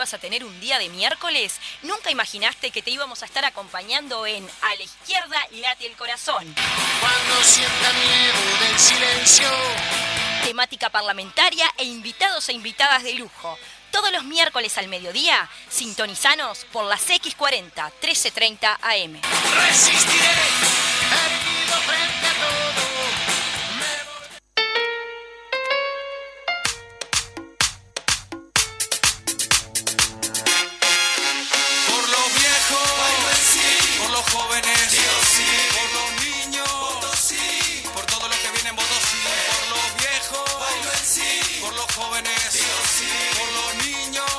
ibas a tener un día de miércoles? ¿Nunca imaginaste que te íbamos a estar acompañando en A la izquierda late el corazón? Cuando sienta miedo del silencio. Temática parlamentaria e invitados e invitadas de lujo. Todos los miércoles al mediodía, sintonizanos por las X40, 1330 AM. Resistiré, erguido frente a todo. Por los viejos, por los jóvenes, por los niños, por todos los que vienen, voto sí. Por los viejos, por los jóvenes, por los niños,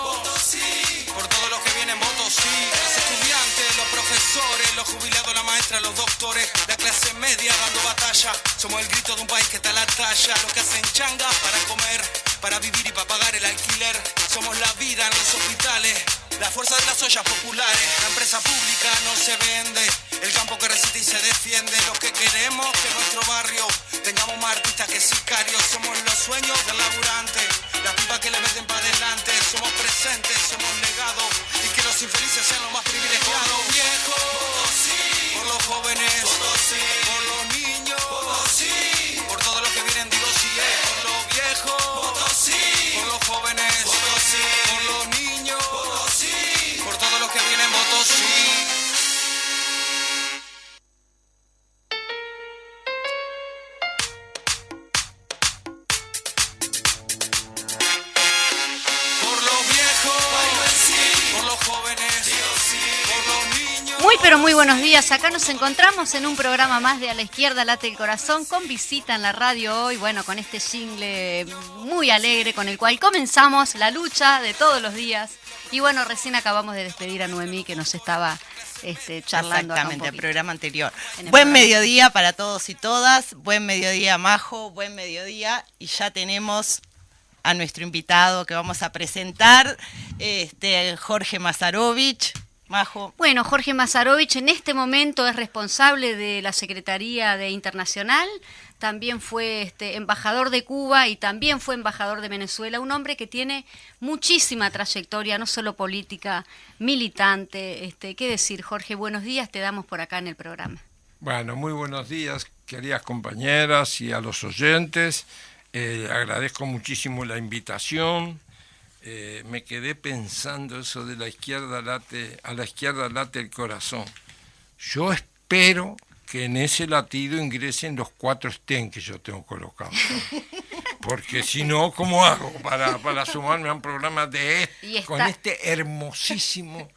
por todos los que vienen, voto sí. Los estudiantes, los profesores, los jubilados, la maestra, los doctores, la clase media dando batalla. Somos el grito de un país que está a la talla. Los que hacen changa para comer, para vivir y para pagar el alquiler. Somos la vida en los hospitales, la fuerza de las ollas populares. La empresa pública no se vende, el campo que resiste y se defiende. Los que queremos que nuestro barrio tengamos más artistas que sicarios. Somos los sueños del laburante, las pipas que le meten para adelante. Somos presentes, somos legados, y que los infelices sean los más privilegiados. Por los viejos, por los jóvenes, por los niños, por todos los que vienen, digo sí. Por los viejos, por los jóvenes, por los niños, por todos los que vienen, voto sí. Por los viejos, por los jóvenes, por los niños. Muy pero muy buenos días, acá nos encontramos en un programa más de A la izquierda late el corazón, con visita en la radio hoy, bueno, con este jingle muy alegre con el cual comenzamos la lucha de todos los días. Y bueno, recién acabamos de despedir a Noemí, que nos estaba charlando. Exactamente, el programa anterior. En el Buen programa. mediodía para todos y todas, buen mediodía Majo, buen mediodía, y ya tenemos a nuestro invitado que vamos a presentar, Jorge Mazarovich. Majo. Bueno, Jorge Mazarovich en este momento es responsable de la Secretaría de Internacional, también fue embajador de Cuba y también fue embajador de Venezuela, un hombre que tiene muchísima trayectoria, no solo política, militante. ¿Qué decir, Jorge? Buenos días, te damos por acá en el programa. Bueno, muy buenos días, queridas compañeras y a los oyentes. Agradezco muchísimo la invitación. Me quedé pensando eso de la izquierda late, a la izquierda late el corazón. Yo espero que en ese latido ingresen los 4 stents que yo tengo colocados. Porque si no, ¿cómo hago para sumarme a un programa con este hermosísimo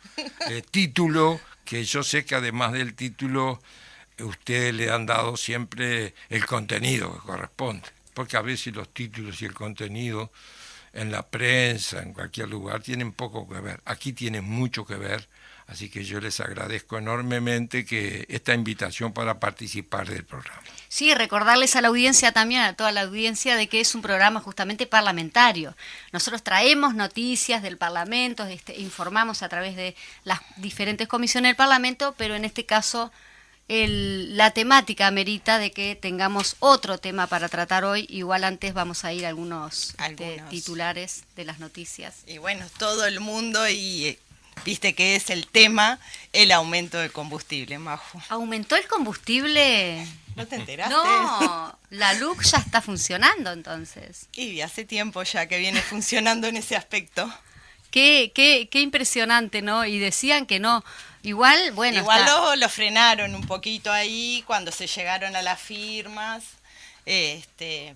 título, que yo sé que además del título ustedes le han dado siempre el contenido que corresponde? Porque a veces los títulos y el contenido en la prensa, en cualquier lugar, tienen poco que ver. Aquí tienen mucho que ver, así que yo les agradezco enormemente que esta invitación para participar del programa. Sí, recordarles a la audiencia también, a toda la audiencia, de que es un programa justamente parlamentario. Nosotros traemos noticias del Parlamento, informamos a través de las diferentes comisiones del Parlamento, pero en este caso la temática amerita de que tengamos otro tema para tratar hoy. Igual antes vamos a ir a algunos. Titulares de las noticias. Y bueno, todo el mundo, y viste que es el tema, el aumento del combustible, Majo. ¿Aumentó el combustible? ¿No te enteraste? No, la LUC ya está funcionando entonces. Y hace tiempo ya que viene funcionando en ese aspecto. Qué impresionante, ¿no? Y decían que no. Igual, bueno. Igual lo frenaron un poquito ahí cuando se llegaron a las firmas,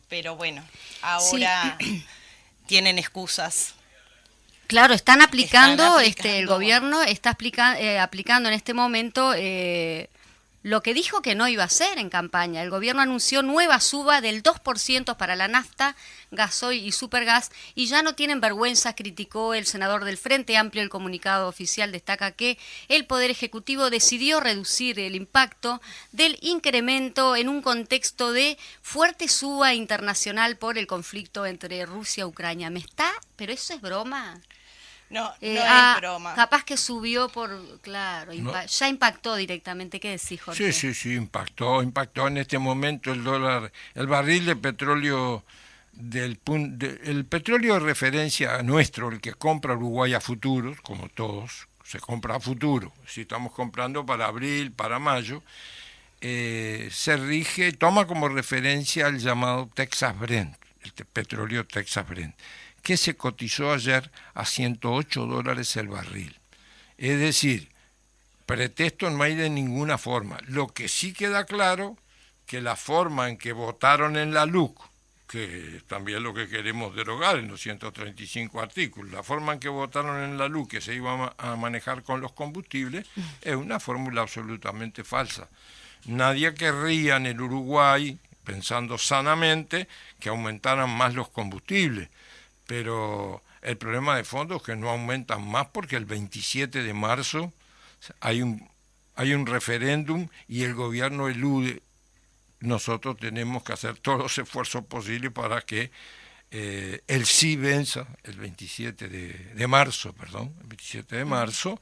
pero bueno, ahora sí. Tienen excusas. Claro, están aplicando. El gobierno está aplicando en este momento lo que dijo que no iba a hacer en campaña. El gobierno anunció nueva suba del 2% para la nafta, gasoil y supergas, y ya no tienen vergüenza, criticó el senador del Frente Amplio. El comunicado oficial destaca que el Poder Ejecutivo decidió reducir el impacto del incremento en un contexto de fuerte suba internacional por el conflicto entre Rusia y Ucrania. ¿Pero eso es broma? No es broma. Capaz que subió ya impactó directamente. ¿Qué decís, Jorge? Sí, impactó en este momento el dólar, el barril de petróleo el petróleo de referencia nuestro, el que compra Uruguay a futuros, como todos, se compra a futuro. Si estamos comprando para abril, para mayo, se rige, toma como referencia el llamado Texas Brent, el petróleo Texas Brent, que se cotizó ayer a $108 el barril. Es decir, pretexto no hay de ninguna forma. Lo que sí queda claro, que la forma en que votaron en la LUC, que también es lo que queremos derogar en los 135 artículos, la forma en que votaron en la LUC que se iba a manejar con los combustibles, es una fórmula absolutamente falsa. Nadie querría en el Uruguay, pensando sanamente, que aumentaran más los combustibles, pero el problema de fondo es que no aumentan más porque el 27 de marzo hay un referéndum y el gobierno elude. Nosotros tenemos que hacer todos los esfuerzos posibles para que el sí venza el 27 de marzo, el 27 de marzo,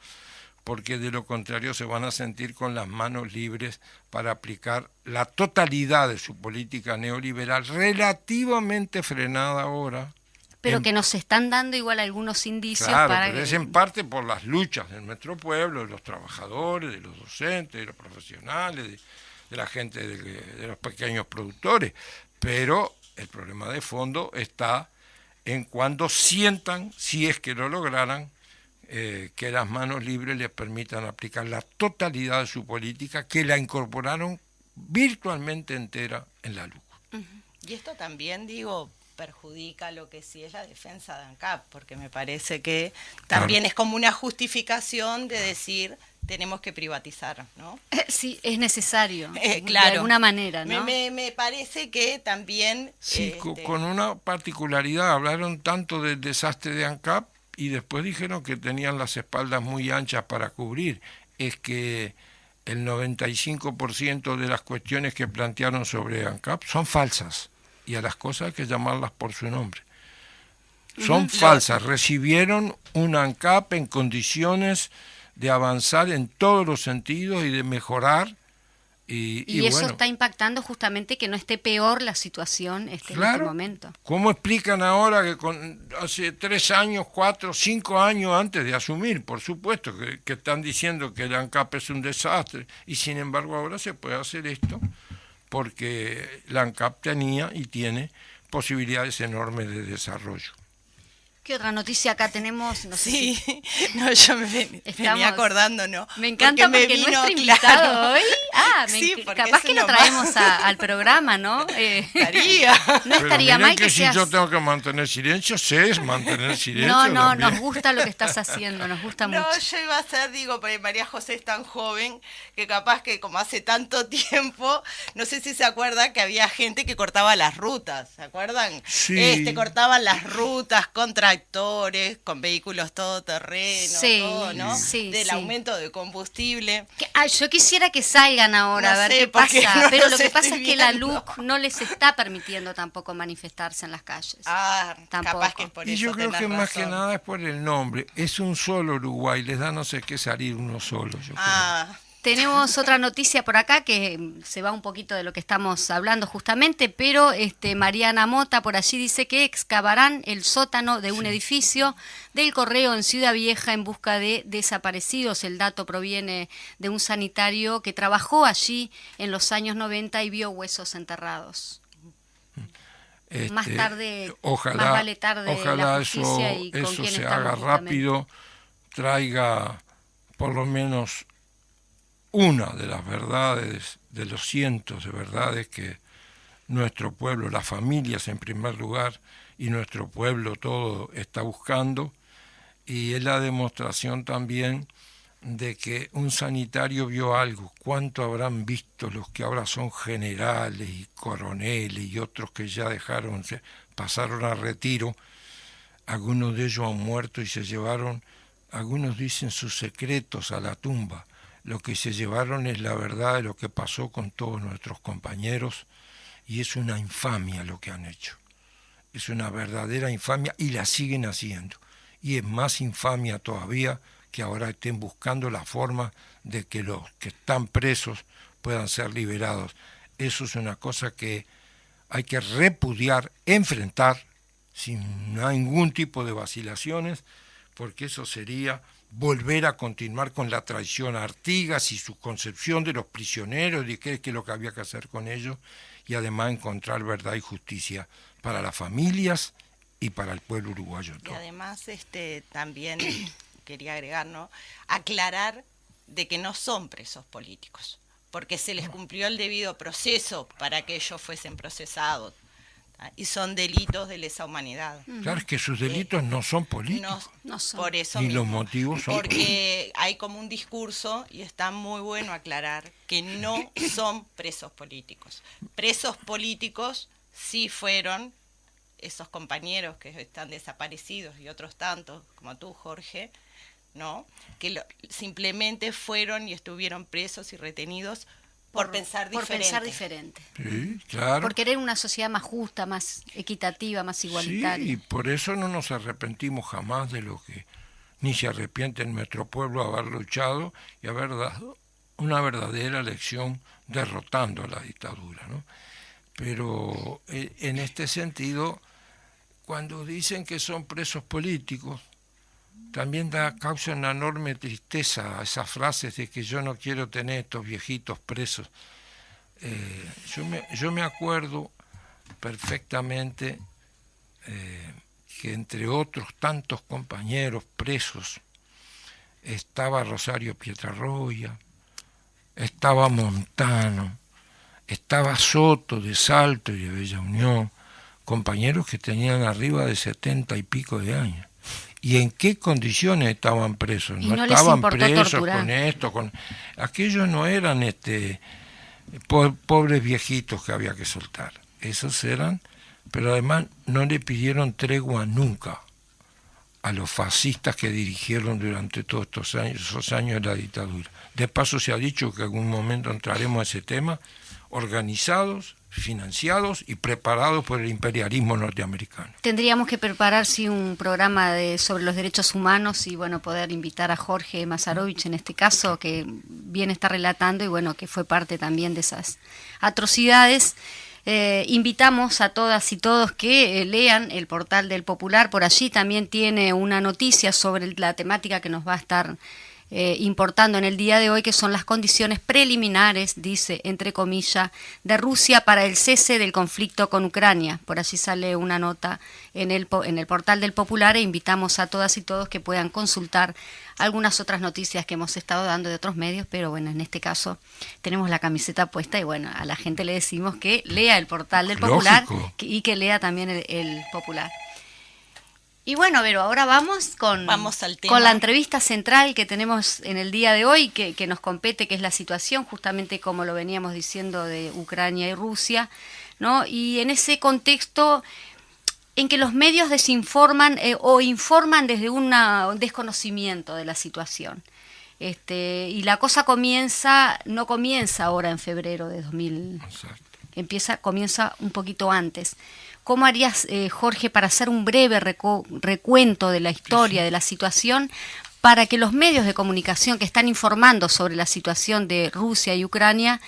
porque de lo contrario se van a sentir con las manos libres para aplicar la totalidad de su política neoliberal, relativamente frenada ahora. Pero que nos están dando igual algunos indicios claro, para pero es en parte por las luchas de nuestro pueblo, de los trabajadores, de los docentes, de los profesionales, de la gente, de los pequeños productores, pero el problema de fondo está en cuando sientan, si es que lo lograran, que las manos libres les permitan aplicar la totalidad de su política, que la incorporaron virtualmente entera en la LUC. Y esto también, perjudica lo que sí es la defensa de ANCAP, porque me parece que también es como una justificación de decir tenemos que privatizar, ¿no? Sí, es necesario, claro. de alguna manera, ¿no? Me parece que también... Sí, con una particularidad, hablaron tanto del desastre de ANCAP y después dijeron que tenían las espaldas muy anchas para cubrir. Es que el 95% de las cuestiones que plantearon sobre ANCAP son falsas. Y a las cosas hay que llamarlas por su nombre. Son falsas. Recibieron un ANCAP en condiciones de avanzar en todos los sentidos y de mejorar. Y eso bueno, está impactando justamente que no esté peor la situación en este momento. ¿Cómo explican ahora que hace 3 años, 4, 5 años antes de asumir, por supuesto, que están diciendo que el ANCAP es un desastre y sin embargo ahora se puede hacer esto? Porque la ANCAP tenía y tiene posibilidades enormes de desarrollo. ¿Qué otra noticia acá tenemos? No sé sí, no, yo me venía acordando, ¿no? Me encanta porque nuestro invitado hoy, capaz que lo traemos al programa, ¿no? Estaría. No estaría mal que si yo tengo que mantener silencio, sé es mantener silencio. No, también. nos gusta lo que estás haciendo, nos gusta mucho. No, yo iba a ser, porque María José es tan joven que capaz que como hace tanto tiempo, no sé si se acuerda que había gente que cortaba las rutas, ¿se acuerdan? Sí. Cortaban las rutas con tractores, con vehículos todoterreno, todo, ¿no? Sí, del aumento de combustible. Yo quisiera que salgan ahora a ver qué pasa, no pero lo que pasa es que la LUC no les está permitiendo tampoco manifestarse en las calles. Capaz que es por eso. Y yo creo que razón. más que nada es por el nombre. Es un solo Uruguay, les da no sé qué salir uno solo, yo creo. Tenemos otra noticia por acá que se va un poquito de lo que estamos hablando justamente, pero Mariana Mota por allí dice que excavarán el sótano de un edificio del Correo en Ciudad Vieja en busca de desaparecidos. El dato proviene de un sanitario que trabajó allí en los años 90 y vio huesos enterrados. Más tarde, ojalá, más vale tarde la justicia eso, y con eso quién se estamos haga justamente. rápido, traiga por lo menos una de las verdades, de los cientos de verdades que nuestro pueblo, las familias en primer lugar, y nuestro pueblo todo está buscando, y es la demostración también de que un sanitario vio algo. ¿Cuánto habrán visto los que ahora son generales y coroneles y otros que ya pasaron a retiro? Algunos de ellos han muerto y se llevaron, algunos dicen, sus secretos a la tumba. Lo que se llevaron es la verdad de lo que pasó con todos nuestros compañeros, y es una infamia lo que han hecho. Es una verdadera infamia y la siguen haciendo. Y es más infamia todavía que ahora estén buscando la forma de que los que están presos puedan ser liberados. Eso es una cosa que hay que repudiar, enfrentar, sin ningún tipo de vacilaciones, porque eso sería volver a continuar con la traición a Artigas y su concepción de los prisioneros, de qué es lo que había que hacer con ellos, y además encontrar verdad y justicia para las familias y para el pueblo uruguayo Y todo. además también quería agregar, ¿no? Aclarar de que no son presos políticos, porque se les cumplió el debido proceso para que ellos fuesen procesados, ¿tá? Y son delitos de lesa humanidad. Claro, es que sus delitos no son políticos, No son. Por eso ni mismo. los motivos son políticos. Porque hay como un discurso, y está muy bueno aclarar, que no son presos políticos. Presos políticos sí fueron esos compañeros que están desaparecidos y otros tantos, como tú, Jorge, ¿no? Que simplemente fueron y estuvieron presos y retenidos por pensar Por diferente. pensar diferente. Sí, claro. Por querer una sociedad más justa, más equitativa, más igualitaria. Sí, y por eso no nos arrepentimos jamás de lo que ni se arrepiente en nuestro pueblo haber luchado y haber dado una verdadera lección derrotando a la dictadura, ¿no? Pero en este sentido, cuando dicen que son presos políticos, también causa una enorme tristeza a esas frases de que yo no quiero tener estos viejitos presos. Yo me acuerdo perfectamente que entre otros tantos compañeros presos estaba Rosario Pietrarroya, estaba Montano, estaba Soto de Salto y de Bella Unión, compañeros que tenían arriba de 70 y pico de años. ¿Y en qué condiciones estaban presos? Y No no les estaban importó presos torturar. con esto, con aquellos no eran pobres viejitos que había que soltar. Esos eran, pero además no le pidieron tregua nunca a los fascistas que dirigieron durante todos estos años, esos años de la dictadura. De paso se ha dicho que en algún momento entraremos a ese tema, organizados, financiados y preparados por el imperialismo norteamericano. Tendríamos que preparar sí un programa sobre los derechos humanos y bueno, poder invitar a Jorge Masarovich en este caso, que bien está relatando y bueno, que fue parte también de esas atrocidades. Invitamos a todas y todos que lean el portal del Popular, por allí también tiene una noticia sobre la temática que nos va a estar importando en el día de hoy, que son las condiciones preliminares, dice, entre comillas, de Rusia para el cese del conflicto con Ucrania. Por allí sale una nota en el portal del Popular e invitamos a todas y todos que puedan consultar algunas otras noticias que hemos estado dando de otros medios, pero bueno, en este caso tenemos la camiseta puesta y bueno, a la gente le decimos que lea el portal del Popular y que lea también el Popular. Y bueno, Vero, ahora vamos al tema. Con la entrevista central que tenemos en el día de hoy, que nos compete, que es la situación, justamente como lo veníamos diciendo, de Ucrania y Rusia, ¿no? Y en ese contexto en que los medios desinforman o informan desde un desconocimiento de la situación. Y la cosa no comienza ahora en febrero de 2000. Exacto. Comienza un poquito antes. ¿Cómo harías, Jorge, para hacer un breve recuento de la historia, de la situación, para que los medios de comunicación que están informando sobre la situación de Rusia y Ucrania,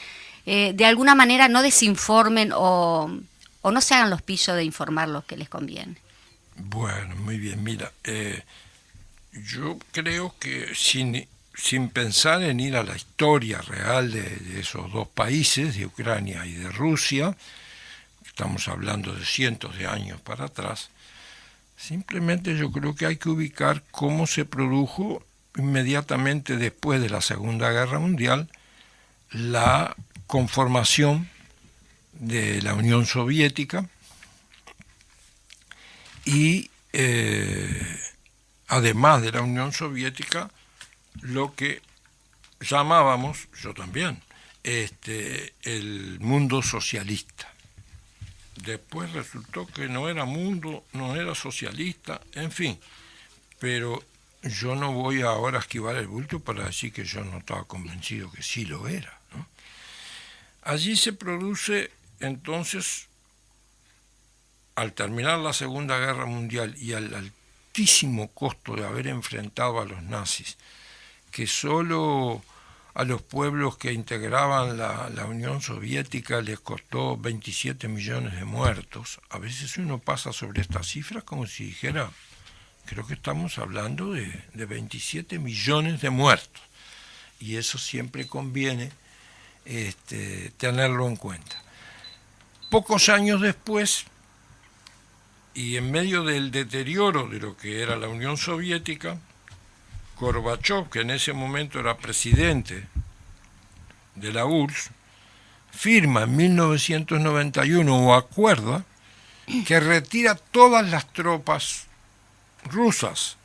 de alguna manera no desinformen o no se hagan los pillos de informar lo que les conviene? Bueno, muy bien. Mira, yo creo que sin pensar en ir a la historia real de esos dos países, de Ucrania y de Rusia, estamos hablando de cientos de años para atrás, simplemente yo creo que hay que ubicar cómo se produjo inmediatamente después de la Segunda Guerra Mundial la conformación de la Unión Soviética y además de la Unión Soviética lo que llamábamos, yo también, el mundo socialista. Después resultó que no era mundo, no era socialista, en fin. Pero yo no voy ahora a esquivar el bulto para decir que yo no estaba convencido que sí lo era, ¿no? Allí se produce entonces, al terminar la Segunda Guerra Mundial y al altísimo costo de haber enfrentado a los nazis, que solo a los pueblos que integraban la Unión Soviética les costó 27 millones de muertos. A veces uno pasa sobre estas cifras como si dijera, creo que estamos hablando de 27 millones de muertos. Y eso siempre conviene tenerlo en cuenta. Pocos años después, y en medio del deterioro de lo que era la Unión Soviética, Gorbachov, que en ese momento era presidente de la URSS, firma en 1991 o acuerda que retira todas las tropas rusas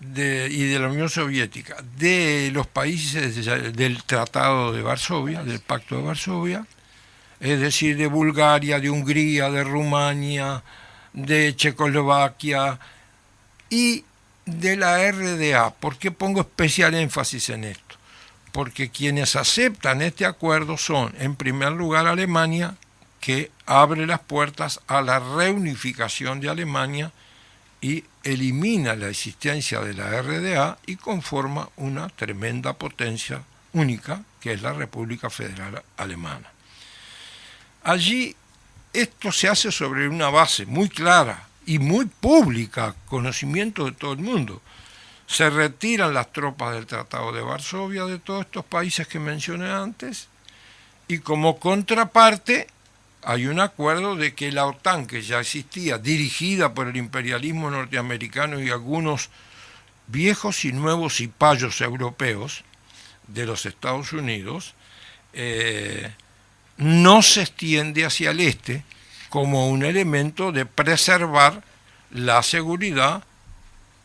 y de la Unión Soviética de los países del Tratado de Varsovia, del Pacto de Varsovia, es decir, de Bulgaria, de Hungría, de Rumania, de Checoslovaquia y de la RDA. ¿Por qué pongo especial énfasis en esto? Porque quienes aceptan este acuerdo son, en primer lugar, Alemania, que abre las puertas a la reunificación de Alemania y elimina la existencia de la RDA y conforma una tremenda potencia única, que es la República Federal Alemana. Allí esto se hace sobre una base muy clara y muy pública, conocimiento de todo el mundo. Se retiran las tropas del Tratado de Varsovia de todos estos países que mencioné antes y como contraparte hay un acuerdo de que la OTAN, que ya existía, dirigida por el imperialismo norteamericano y algunos viejos y nuevos cipayos europeos de los Estados Unidos, no se extiende hacia el este como un elemento de preservar la seguridad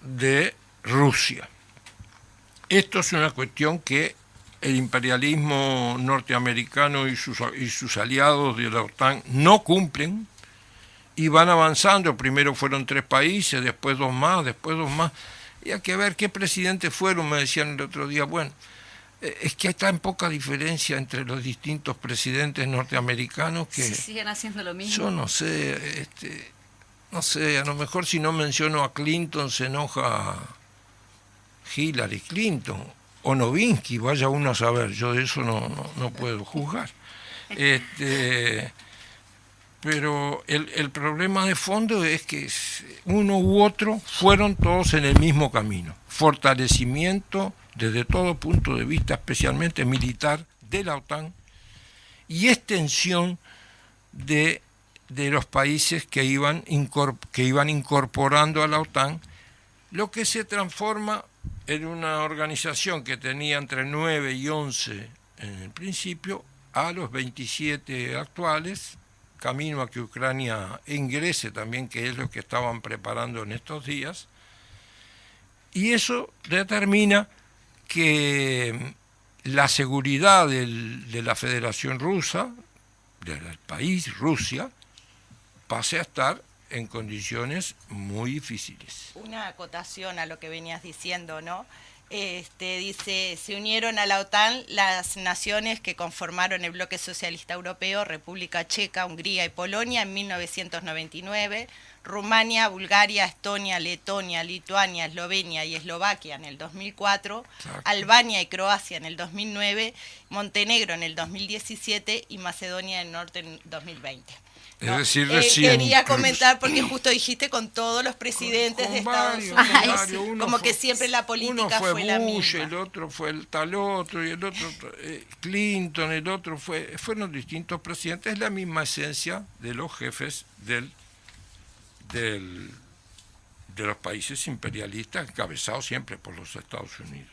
de Rusia. Esto es una cuestión que el imperialismo norteamericano y sus aliados de la OTAN no cumplen y van avanzando. Primero fueron 3 países, después 2 más, después 2 más. Y hay que ver qué presidentes fueron, me decían el otro día. Bueno, es que hay tan poca diferencia entre los distintos presidentes norteamericanos que... Sí, siguen haciendo lo mismo. Yo no sé, a lo mejor si no menciono a Clinton se enoja Hillary Clinton o Novinsky, vaya uno a saber, yo de eso no puedo juzgar. Pero el problema de fondo es que uno u otro fueron todos en el mismo camino. Fortalecimiento desde todo punto de vista, especialmente militar, de la OTAN y extensión de los países que iban incorporando a la OTAN, lo que se transforma en una organización que tenía entre 9 y 11 en el principio, a los 27 actuales, camino a que Ucrania ingrese también, que es lo que estaban preparando en estos días, y eso determina que la seguridad de la Federación Rusa, del país Rusia, pase a estar en condiciones muy difíciles. Una acotación a lo que venías diciendo, ¿no? Dice, se unieron a la OTAN las naciones que conformaron el bloque socialista europeo, República Checa, Hungría y Polonia en 1999, Rumania, Bulgaria, Estonia, Letonia, Lituania, Eslovenia y Eslovaquia en el 2004, exacto, Albania y Croacia en el 2009, Montenegro en el 2017 y Macedonia del Norte en 2020. ¿No? Es decir, recién quería comentar porque justo dijiste con todos los presidentes de Estados Unidos, como que siempre la política fue la misma. El otro fue el tal otro, y el otro Clinton, el otro fueron distintos presidentes, es la misma esencia de los jefes de los países imperialistas, encabezados siempre por los Estados Unidos.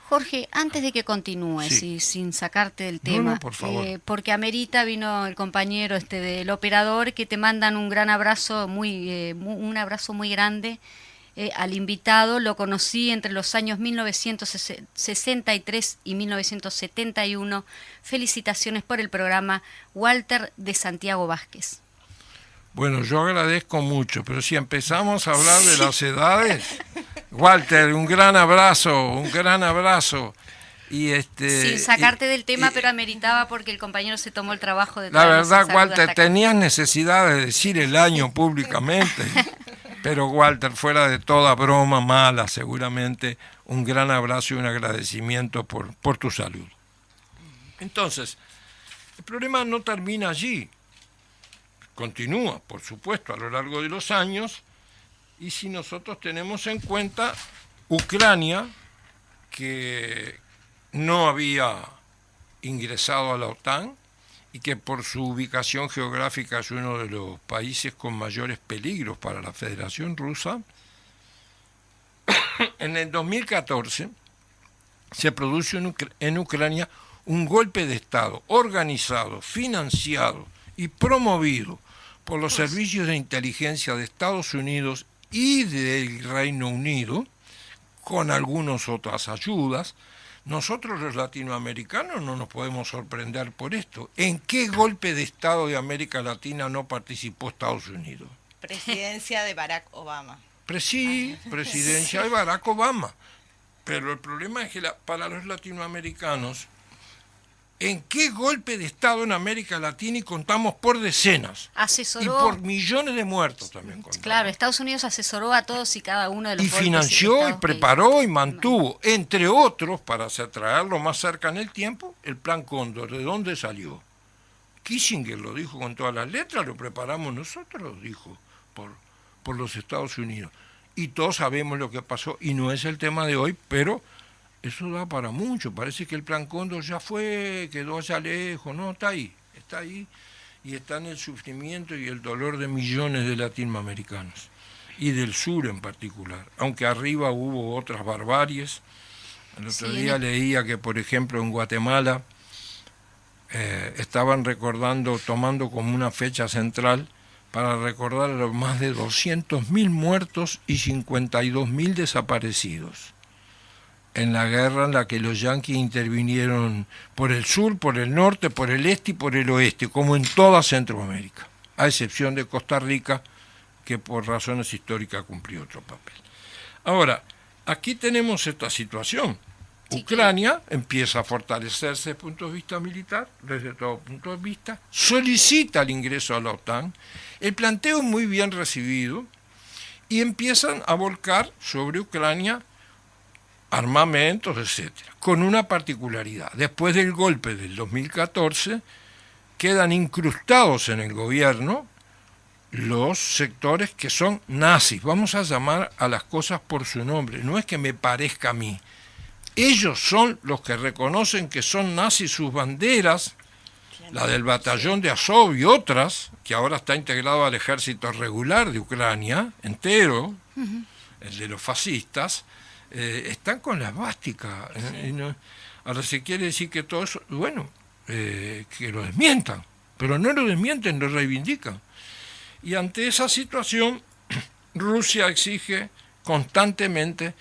Jorge, antes de que continúes, sí, y sin sacarte del tema, por favor. Porque amerita, vino el compañero del operador, que te mandan un gran abrazo, un abrazo muy grande al invitado. Lo conocí entre los años 1963 y 1971. Felicitaciones por el programa, Walter de Santiago Vázquez. Bueno, yo agradezco mucho, pero si empezamos a hablar de las edades, Walter, un gran abrazo. Y sin sacarte del tema, pero ameritaba porque el compañero se tomó el trabajo de... La verdad, Walter, tenías necesidad de decir el año públicamente, pero Walter, fuera de toda broma mala, seguramente, un gran abrazo y un agradecimiento por tu salud. Entonces, el problema no termina allí, continúa, por supuesto, a lo largo de los años, y si nosotros tenemos en cuenta Ucrania, que no había ingresado a la OTAN y que por su ubicación geográfica es uno de los países con mayores peligros para la Federación Rusa, en el 2014 se produce en Ucrania un golpe de Estado organizado, financiado y promovido por los servicios de inteligencia de Estados Unidos y del Reino Unido, con algunas otras ayudas. Nosotros los latinoamericanos no nos podemos sorprender por esto. ¿En qué golpe de Estado de América Latina no participó Estados Unidos? Presidencia de Barack Obama. Presidencia de Barack Obama. Pero el problema es que para los latinoamericanos, ¿en qué golpe de Estado en América Latina? Y contamos por decenas. Asesoró. Y por millones de muertos también contamos. Claro, Estados Unidos asesoró a todos y cada uno de los y golpes financió de y Estado preparó y mantuvo, entre otros, para traerlo más cerca en el tiempo, el Plan Cóndor. ¿De dónde salió? Kissinger lo dijo con todas las letras, lo preparamos nosotros, dijo, por los Estados Unidos. Y todos sabemos lo que pasó, y no es el tema de hoy, pero eso da para mucho. Parece que el Plan Cóndor ya fue, quedó allá lejos, no, está ahí, y está en el sufrimiento y el dolor de millones de latinoamericanos, y del sur en particular, aunque arriba hubo otras barbaries. El otro día leía que, por ejemplo, en Guatemala estaban recordando, tomando como una fecha central, para recordar a los más de 200.000 muertos y 52.000 desaparecidos en la guerra en la que los yanquis intervinieron por el sur, por el norte, por el este y por el oeste, como en toda Centroamérica, a excepción de Costa Rica, que por razones históricas cumplió otro papel. Ahora, aquí tenemos esta situación. Ucrania empieza a fortalecerse desde el punto de vista militar, desde todo punto de vista, solicita el ingreso a la OTAN, el planteo es muy bien recibido, y empiezan a volcar sobre Ucrania armamentos, etcétera, con una particularidad. Después del golpe del 2014, quedan incrustados en el gobierno los sectores que son nazis. Vamos a llamar a las cosas por su nombre, no es que me parezca a mí. Ellos son los que reconocen que son nazis, sus banderas, la del batallón de Azov y otras, que ahora está integrado al ejército regular de Ucrania, entero, el de los fascistas, están con la esvástica. Ahora se quiere decir que todo eso, bueno, que lo desmientan, pero no lo desmienten, lo reivindican. Y ante esa situación, Rusia exige constantemente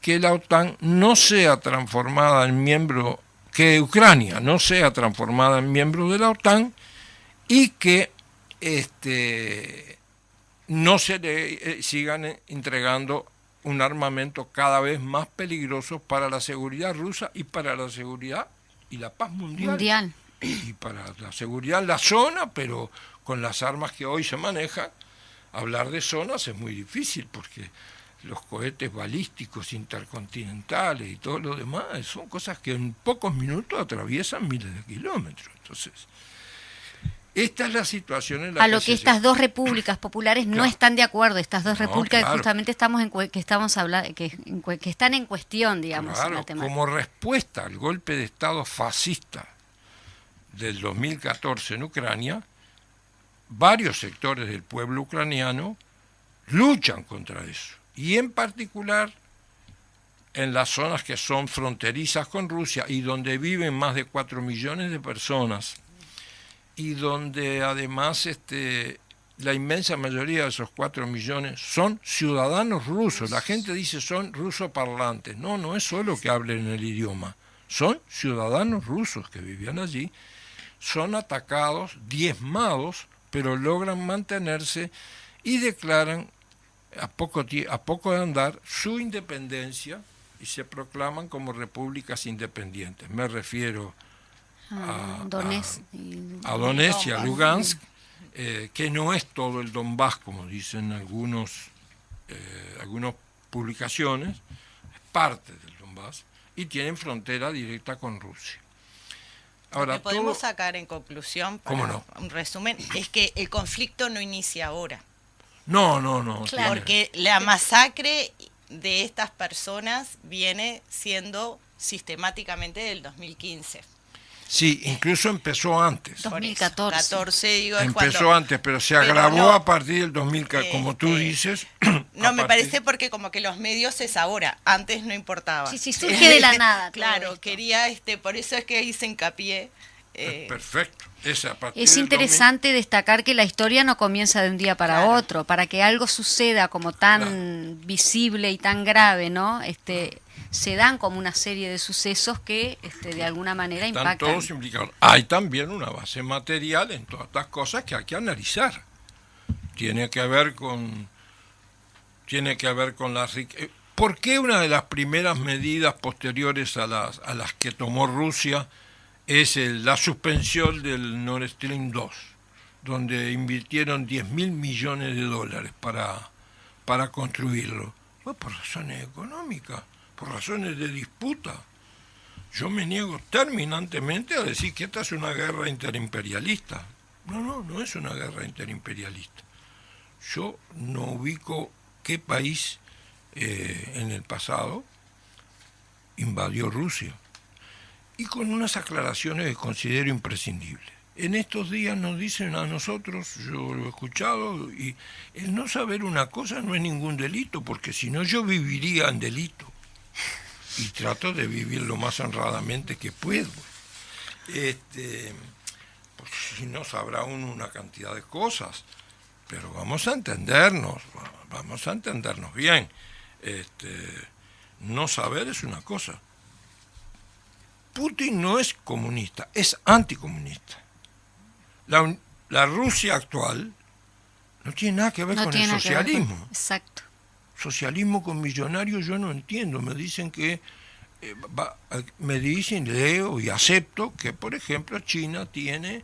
que la OTAN no sea transformada en miembro, que Ucrania no sea transformada en miembro de la OTAN, y que no se le sigan entregando un armamento cada vez más peligroso para la seguridad rusa y para la seguridad y la paz mundial. Y para la seguridad en la zona, pero con las armas que hoy se manejan, hablar de zonas es muy difícil, porque los cohetes balísticos intercontinentales y todo lo demás son cosas que en pocos minutos atraviesan miles de kilómetros. Entonces, esta es la situación en la a lo que estas dos repúblicas populares no están de acuerdo, estas dos repúblicas que justamente estamos hablando, que están en cuestión, digamos, en la temática. Como respuesta al golpe de Estado fascista del 2014 en Ucrania, varios sectores del pueblo ucraniano luchan contra eso, y en particular en las zonas que son fronterizas con Rusia y donde viven más de 4 millones de personas, y donde además la inmensa mayoría de esos 4 millones son ciudadanos rusos. La gente dice son rusoparlantes. No, no es solo que hablen el idioma, son ciudadanos rusos que vivían allí, son atacados, diezmados, pero logran mantenerse y declaran a poco de andar su independencia y se proclaman como repúblicas independientes. Me refiero a Donetsk y a Lugansk, que no es todo el Donbass, como dicen algunas publicaciones, es parte del Donbass, y tienen frontera directa con Rusia. Ahora, Lo que podemos todo- sacar en conclusión, ¿Cómo para no? un resumen, es que el conflicto no inicia ahora. No. Claro. tiene- Porque la masacre de estas personas viene siendo sistemáticamente del 2015. Sí, incluso empezó antes. Dos- Por eso, 2014. 14, digo, es Empezó cuando... antes, pero se Pero agravó no, a partir del 2000, como tú este, dices. No, a me partir- parece porque como que los medios es ahora, antes no importaba. Sí, surge de la nada todo Claro, esto. quería, por eso es que hice hincapié. Perfecto. A partir Es del interesante destacar que la historia no comienza de un día para Claro. otro, para que algo suceda como tan visible y tan grave, ¿no? Se dan como una serie de sucesos que de alguna manera Están impactan. todos implicados. Hay también una base material en todas estas cosas que hay que analizar. Tiene que ver con la riqueza. ¿Por qué una de las primeras medidas posteriores a las que tomó Rusia es la suspensión del Nord Stream 2, donde invirtieron 10.000 millones de dólares para construirlo? Pues por razones económicas, por razones de disputa. Yo me niego terminantemente a decir que esta es una guerra interimperialista. No es una guerra interimperialista. Yo no ubico qué país en el pasado invadió Rusia. Y con unas aclaraciones que considero imprescindibles. En estos días nos dicen a nosotros, yo lo he escuchado, y el no saber una cosa no es ningún delito, porque si no yo viviría en delito. Y trato de vivir lo más honradamente que puedo. Pues si no sabrá uno una cantidad de cosas, pero vamos a entendernos bien. No saber es una cosa. Putin no es comunista, es anticomunista. La Rusia actual no tiene nada que ver No con tiene el nada que ver con- socialismo. Exacto. Socialismo con millonarios yo no entiendo. Me dicen que leo y acepto que, por ejemplo, China tiene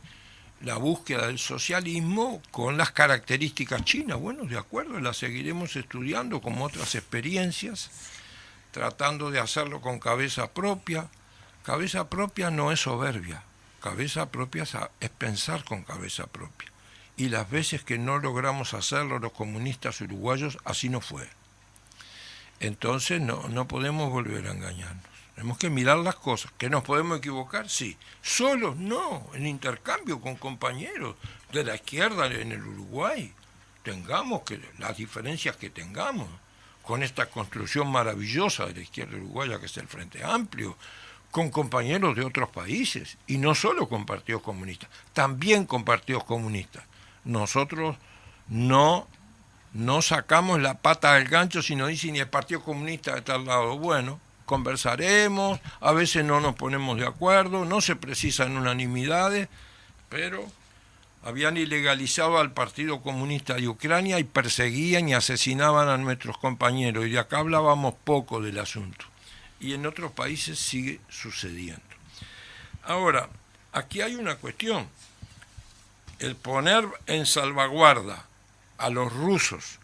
la búsqueda del socialismo con las características chinas. Bueno, de acuerdo, las seguiremos estudiando como otras experiencias, tratando de hacerlo con cabeza propia. Cabeza propia no es soberbia, cabeza propia es pensar con cabeza propia. Y las veces que no logramos hacerlo los comunistas uruguayos, así no fue. Entonces no podemos volver a engañarnos. Tenemos que mirar las cosas. ¿Que nos podemos equivocar? Sí. Solos no, en intercambio con compañeros de la izquierda en el Uruguay. Tengamos las diferencias que tengamos, con esta construcción maravillosa de la izquierda uruguaya que es el Frente Amplio, con compañeros de otros países, y no solo con partidos comunistas, también con partidos comunistas. Nosotros no sacamos la pata del gancho si nos dicen ni el Partido Comunista de tal lado. Bueno, conversaremos, a veces no nos ponemos de acuerdo, no se precisan unanimidades, pero habían ilegalizado al Partido Comunista de Ucrania y perseguían y asesinaban a nuestros compañeros, y de acá hablábamos poco del asunto. Y en otros países sigue sucediendo. Ahora, aquí hay una cuestión. El poner en salvaguarda a los rusos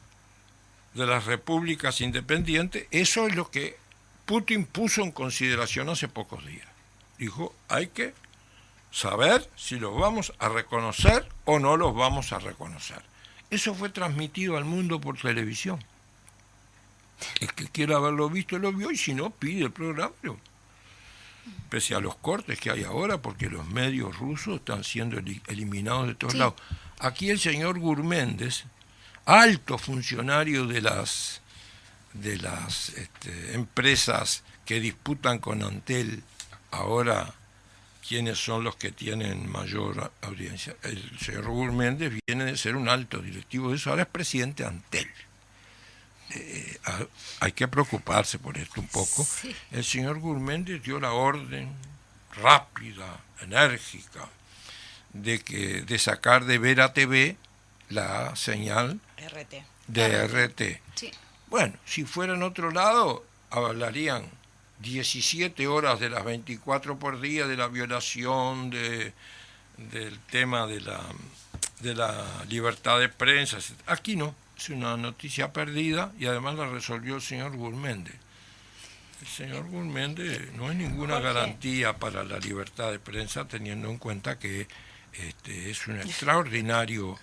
de las repúblicas independientes, eso es lo que Putin puso en consideración hace pocos días. Dijo, hay que saber si los vamos a reconocer o no los vamos a reconocer. Eso fue transmitido al mundo por televisión. El que quiera haberlo visto lo vio, y si no, pide el programa. Pese a los cortes que hay ahora, porque los medios rusos están siendo eliminados de todos lados. Aquí el señor Gurméndez, alto funcionario de las empresas que disputan con Antel, ahora, ¿quiénes son los que tienen mayor audiencia? El señor Gurméndez viene de ser un alto directivo de eso, ahora es presidente de Antel. Hay que preocuparse por esto un poco. Sí. El señor Gurméndez dio la orden rápida, enérgica, de sacar de Vera TV la señal RT. de RT. Sí. Bueno, si fuera en otro lado, hablarían 17 horas de las 24 por día de la violación del tema de la libertad de prensa. Aquí no, es una noticia perdida, y además la resolvió el señor Gurméndez. El señor Gurmendi no es ninguna Jorge. garantía para la libertad de prensa, teniendo en cuenta que es un extraordinario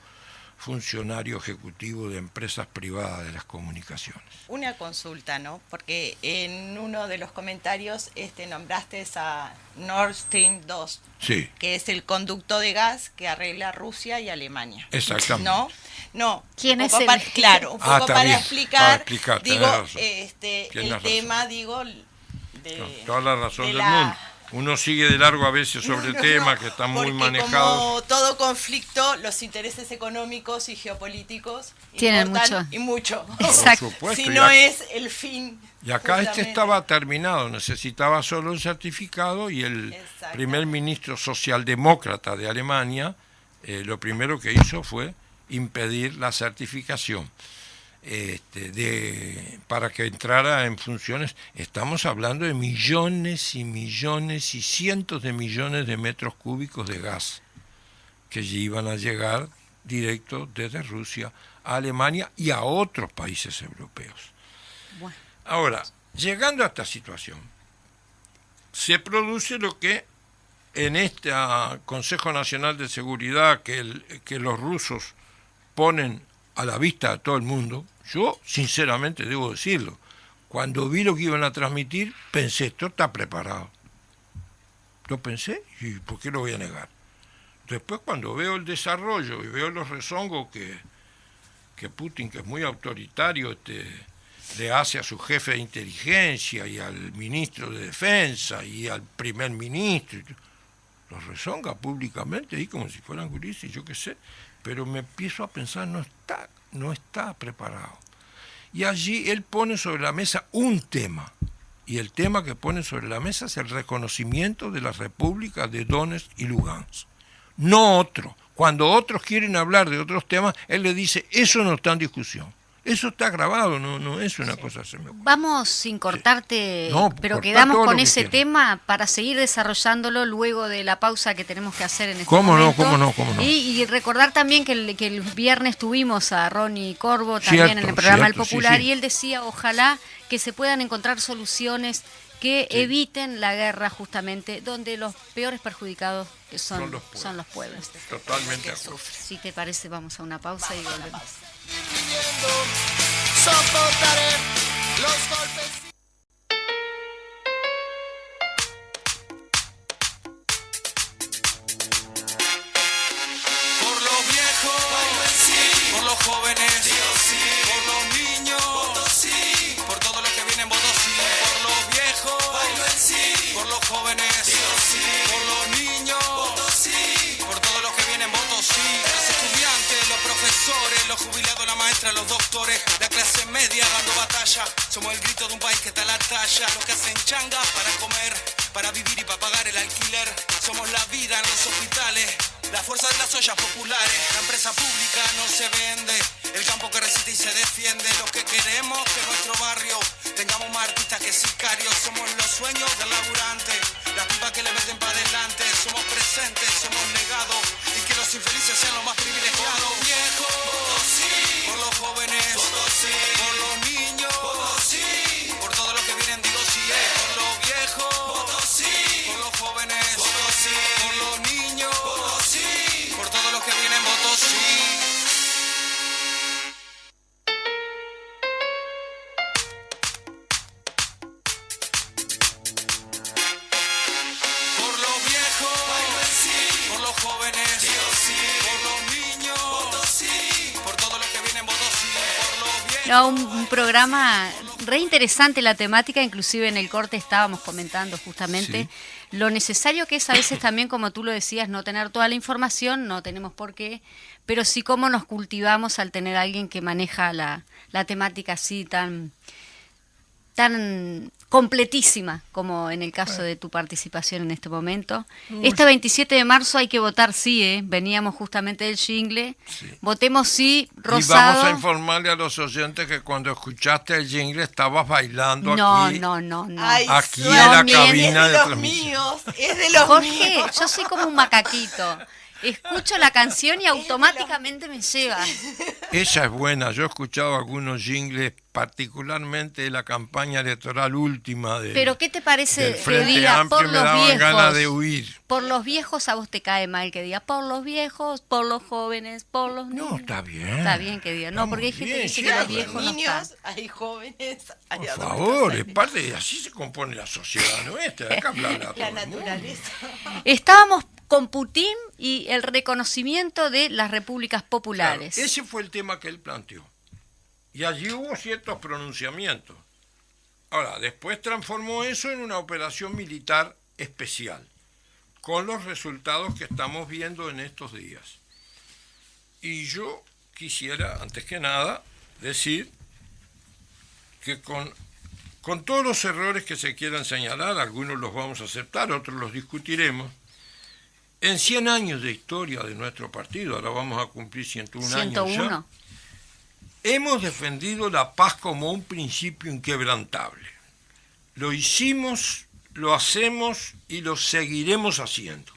funcionario ejecutivo de empresas privadas de las comunicaciones. Una consulta, ¿no? Porque en uno de los comentarios nombraste a Nord Stream 2, Sí, que es el conducto de gas que arregla Rusia y Alemania. exactamente. ¿No? No. ¿Quién un es poco el- para, claro, un poco está para bien, explicar, para explicar, tenés digo, razón. el Tienes razón. tema, digo, de... No, toda la razón de del la- mundo. Uno sigue de largo a veces sobre el tema que está muy porque manejado. Como todo conflicto, los intereses económicos y geopolíticos Tienen importan mucho. y mucho. Exacto. Por supuesto, Si y no acá- es el fin. Y acá justamente. estaba terminado, necesitaba solo un certificado y el Exactamente. primer ministro socialdemócrata de Alemania lo primero que hizo fue impedir la certificación para que entrara en funciones. Estamos hablando de millones y millones y cientos de millones de metros cúbicos de gas que iban a llegar directo desde Rusia a Alemania y a otros países europeos. Bueno. Ahora, llegando a esta situación, se produce lo que en este Consejo Nacional de Seguridad que los rusos ponen a la vista de todo el mundo. Yo, sinceramente, debo decirlo, cuando vi lo que iban a transmitir, pensé, esto está preparado. Lo pensé, ¿y por qué lo voy a negar? Después, cuando veo el desarrollo y veo los rezongos que Putin, que es muy autoritario, le hace a su jefe de inteligencia y al ministro de defensa y al primer ministro, los rezonga públicamente, y como si fueran gurises, yo qué sé, pero me empiezo a pensar, no está preparado. Y allí él pone sobre la mesa un tema, y el tema que pone sobre la mesa es el reconocimiento de las repúblicas de Donetsk y Lugansk, no otro. Cuando otros quieren hablar de otros temas, él le dice, eso no está en discusión. Eso está grabado, no es una cosa se me ocurre. Vamos sin cortarte, No, pero cortá quedamos todo lo con que ese quieras. tema para seguir desarrollándolo luego de la pausa que tenemos que hacer en este ¿Cómo no, momento. cómo no, cómo no? Y recordar también que el viernes tuvimos a Ronnie Corvo también Cierto, en el programa cierto, El Popular, sí, sí. y él decía, ojalá que se puedan encontrar soluciones que eviten la guerra justamente, donde los peores perjudicados son los pueblos. Totalmente de acuerdo. Si te parece, vamos a una pausa y volvemos. Soportaré los golpes. Por los viejos, por los jóvenes, por los niños, por todos los que vienen Potosí, por los viejos, por los jóvenes, por los niños, por todos los que vienen Potosí, los estudiantes, los profesores, los jubilados, la maestra, los doctores, la clase media dando batalla. Somos el grito de un país que está a la talla. Los que hacen changas para comer, para vivir y para pagar el alquiler. Somos la vida en los hospitales, la fuerza de las ollas populares. La empresa pública no se vende, el campo que resiste y se defiende. Los que queremos que nuestro barrio tengamos más artistas que sicarios. Somos los sueños del laburante, las pipas que le meten para adelante. Somos presentes, somos legados, y que los infelices sean los más privilegiados. Por los viejos, por los jóvenes, por los niños, por todos los que vienen, digo sí, por los viejos, por los jóvenes, por los niños, por todos los que vienen, voto sí. Por los viejos, por los jóvenes, por los niños, por todos los que vienen, voto sí, por los viejos. No, un programa re interesante la temática, inclusive en el corte estábamos comentando justamente lo necesario que es a veces también, como tú lo decías, no tener toda la información, no tenemos por qué, pero sí cómo nos cultivamos al tener a alguien que maneja la temática así tan completísima como en el caso de tu participación en este momento. Este 27 de marzo hay que votar sí, veníamos justamente del jingle, votemos sí, Y rosado. vamos a informarle a los oyentes que cuando escuchaste el jingle estabas bailando No, aquí. no. Ay, Aquí Suami, en la es cabina de de los transmisión. míos, es de los Jorge, míos. yo soy como un macaquito Escucho la canción y automáticamente me lleva. Esa es buena. Yo he escuchado algunos jingles, particularmente de la campaña electoral última de. Pero ¿qué te parece del que Frente diga Amplio, por me los daban ganas de viejos? huir. Por los viejos a vos te cae mal que diga por los viejos, por los jóvenes, por los niños. No, está bien. Está bien que diga. No, Está porque hay muy gente que bien, dice sí, que es los Hay viejos no niños, están. hay jóvenes, hay Por adultos. favor, hay es parte de así se compone la sociedad nuestra. Hay que hablarle a todo la el mundo. naturaleza. Estábamos con Putin y el reconocimiento de las repúblicas Claro, populares. ese fue el tema que él planteó. Y allí hubo ciertos pronunciamientos. Ahora, después transformó eso en una operación militar especial, con los resultados que estamos viendo en estos días. Y yo quisiera, antes que nada, decir que con todos los errores que se quieran señalar, algunos los vamos a aceptar, otros los discutiremos, en 100 años de historia de nuestro partido, ahora vamos a cumplir 101 años 101. ya, hemos defendido la paz como un principio inquebrantable. Lo hicimos, lo hacemos y lo seguiremos haciendo.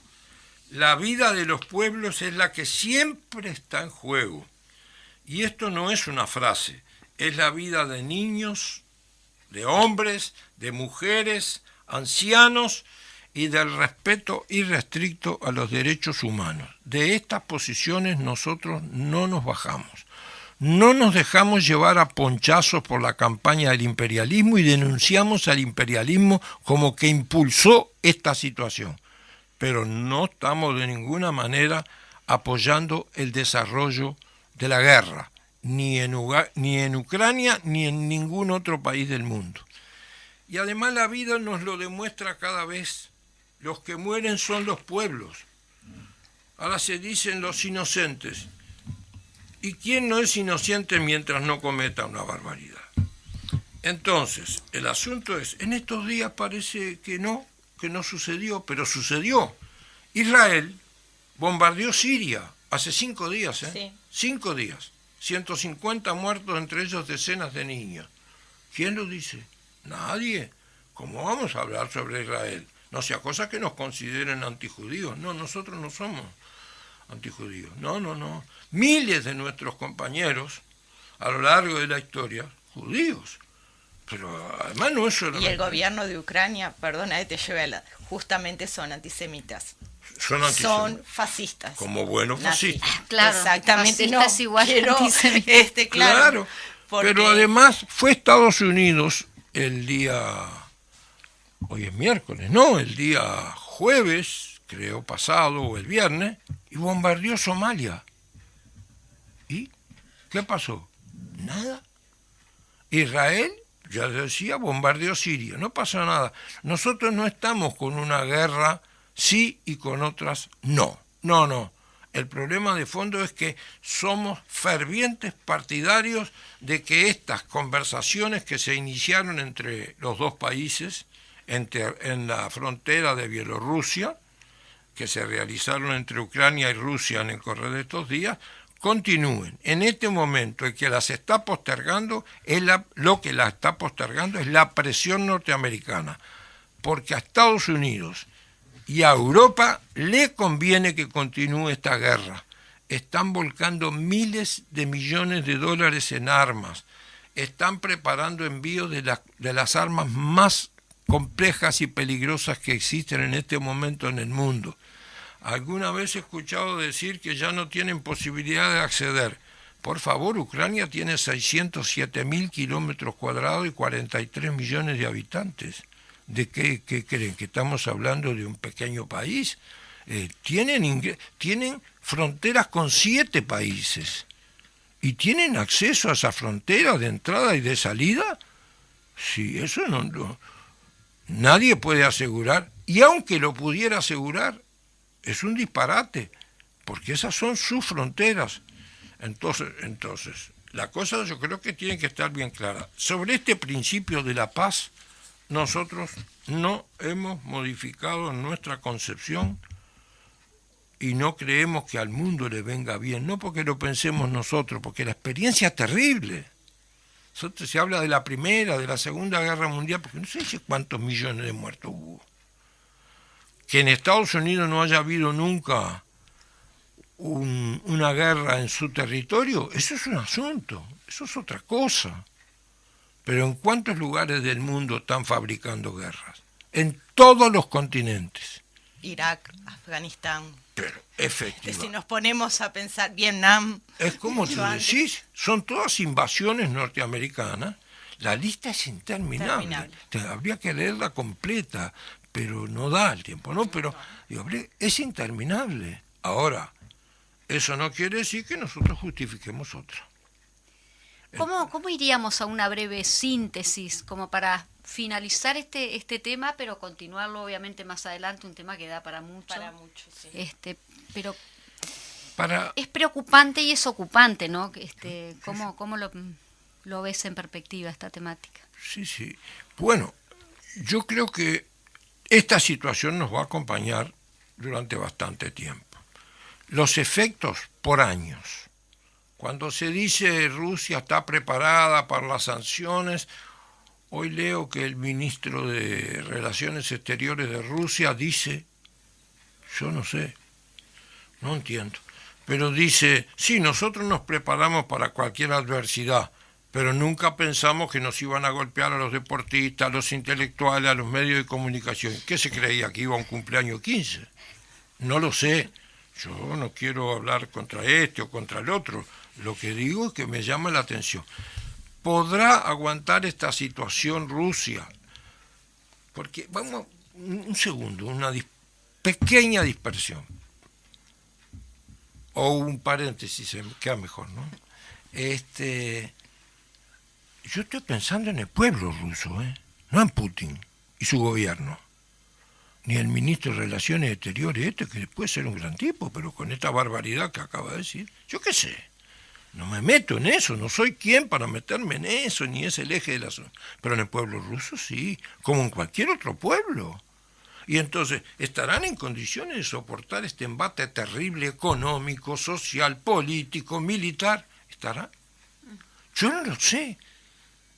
La vida de los pueblos es la que siempre está en juego. Y esto no es una frase, es la vida de niños, de hombres, de mujeres, ancianos y del respeto irrestricto a los derechos humanos. De estas posiciones nosotros no nos bajamos. No nos dejamos llevar a ponchazos por la campaña del imperialismo y denunciamos al imperialismo como que impulsó esta situación. Pero no estamos de ninguna manera apoyando el desarrollo de la guerra, ni en Ucrania ni en ningún otro país del mundo. Y además la vida nos lo demuestra cada vez. Los que mueren son los pueblos. Ahora se dicen los inocentes. ¿Y quién no es inocente mientras no cometa una barbaridad? Entonces, el asunto es, en estos días parece que no sucedió, pero sucedió. Israel bombardeó Siria hace 5 días, Sí. 5 días. 150 muertos, entre ellos decenas de niños. ¿Quién lo dice? Nadie. ¿Cómo vamos a hablar sobre Israel? No sea cosa que nos consideren antijudíos. No, nosotros no somos antijudíos. No. Miles de nuestros compañeros a lo largo de la historia, judíos. Pero además no es solamente... Y el gobierno de Ucrania, perdona, te lleve justamente son antisemitas. Son antisemitas. Son fascistas. Como buenos Nazis. fascistas. Claro, Exactamente, fascista no. es igual que Pero, antisemita. Claro, porque- pero además fue Estados Unidos el día, hoy es miércoles, no, el día jueves, creo pasado, o el viernes, y bombardeó Somalia. ¿Y qué pasó? Nada. Israel, ya decía, bombardeó Siria, no pasó nada. Nosotros no estamos con una guerra sí y con otras no. No. El problema de fondo es que somos fervientes partidarios de que estas conversaciones que se iniciaron entre los dos países, en la frontera de Bielorrusia, que se realizaron entre Ucrania y Rusia en el correr de estos días, continúen. En este momento el que las está postergando lo que las está postergando es la presión norteamericana, porque a Estados Unidos y a Europa le conviene que continúe esta guerra. Están volcando miles de millones de dólares en armas, están preparando envíos de las armas más complejas y peligrosas que existen en este momento en el mundo. Alguna vez he escuchado decir que ya no tienen posibilidad de acceder. Por favor, Ucrania tiene 607.000 kilómetros cuadrados y 43 millones de habitantes. ¿De qué creen? ¿Que estamos hablando de un pequeño país? Tienen fronteras con 7 países. ¿Y tienen acceso a esa frontera de entrada y de salida? Sí, eso no nadie puede asegurar. Y aunque lo pudiera asegurar, es un disparate, porque esas son sus fronteras. Entonces, la cosa yo creo que tiene que estar bien clara. Sobre este principio de la paz, nosotros no hemos modificado nuestra concepción y no creemos que al mundo le venga bien, no porque lo pensemos nosotros, porque la experiencia es terrible. Se habla de la Primera, de la Segunda Guerra Mundial, porque no sé cuántos millones de muertos hubo. Que en Estados Unidos no haya habido nunca una guerra en su territorio, eso es un asunto, eso es otra cosa. Pero ¿en cuántos lugares del mundo están fabricando guerras? En todos los continentes. Irak, Afganistán. Pero efectivamente. Si nos ponemos a pensar, Vietnam. Es como tú decís, son todas invasiones norteamericanas. La lista es interminable. Habría que leerla completa, pero no da el tiempo, ¿no? Pero digo, es interminable. Ahora, eso no quiere decir que nosotros justifiquemos otra. ¿Cómo iríamos a una breve síntesis como para finalizar este tema, pero continuarlo obviamente más adelante, un tema que da para mucho? Para mucho, sí. Pero Para... es preocupante y es ocupante, ¿no? ¿Cómo lo ves en perspectiva esta temática? Sí. Bueno, yo creo que esta situación nos va a acompañar durante bastante tiempo. Los efectos por años. Cuando se dice Rusia está preparada para las sanciones, hoy leo que el ministro de Relaciones Exteriores de Rusia dice, yo no sé, no entiendo, pero dice, sí, nosotros nos preparamos para cualquier adversidad, pero nunca pensamos que nos iban a golpear a los deportistas, a los intelectuales, a los medios de comunicación. ¿Qué se creía, que iba a un cumpleaños 15? No lo sé, yo no quiero hablar contra este o contra el otro. Lo que digo es que me llama la atención. ¿Podrá aguantar esta situación Rusia? Porque, vamos, un segundo, una pequeña dispersión. O un paréntesis, se queda mejor, ¿no? Yo estoy pensando en el pueblo ruso, no en Putin y su gobierno. Ni el ministro de Relaciones Exteriores, que puede ser un gran tipo, pero con esta barbaridad que acaba de decir, yo qué sé. No me meto en eso, no soy quien para meterme en eso, ni es el eje de la zona. Pero en el pueblo ruso sí, como en cualquier otro pueblo. Y entonces, ¿estarán en condiciones de soportar este embate terrible económico, social, político, militar? ¿Estarán? Yo no lo sé.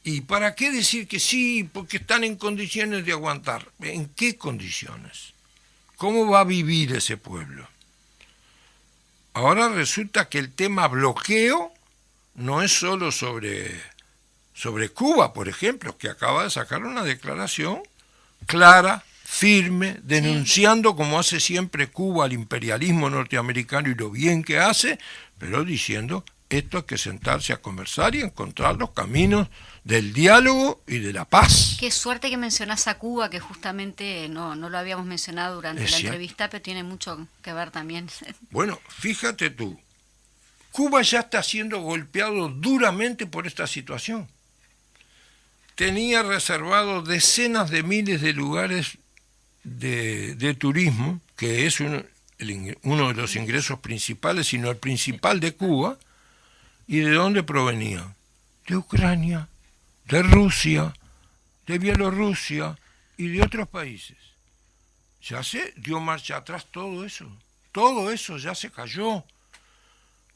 ¿Y para qué decir que sí? Porque están en condiciones de aguantar. ¿En qué condiciones? ¿Cómo va a vivir ese pueblo? Ahora resulta que el tema bloqueo no es solo sobre Cuba, por ejemplo, que acaba de sacar una declaración clara, firme, denunciando como hace siempre Cuba al imperialismo norteamericano y lo bien que hace, pero diciendo esto hay que sentarse a conversar y encontrar los caminos del diálogo y de la paz. Qué suerte que mencionás a Cuba, que justamente no lo habíamos mencionado durante la entrevista, pero tiene mucho que ver también. Bueno, fíjate tú, Cuba ya está siendo golpeado duramente por esta situación. Tenía reservado decenas de miles de lugares de turismo, que es uno de los ingresos principales, sino el principal de Cuba. ¿Y de dónde provenía? De Ucrania, de Rusia, de Bielorrusia y de otros países. Ya se dio marcha atrás todo eso ya se cayó,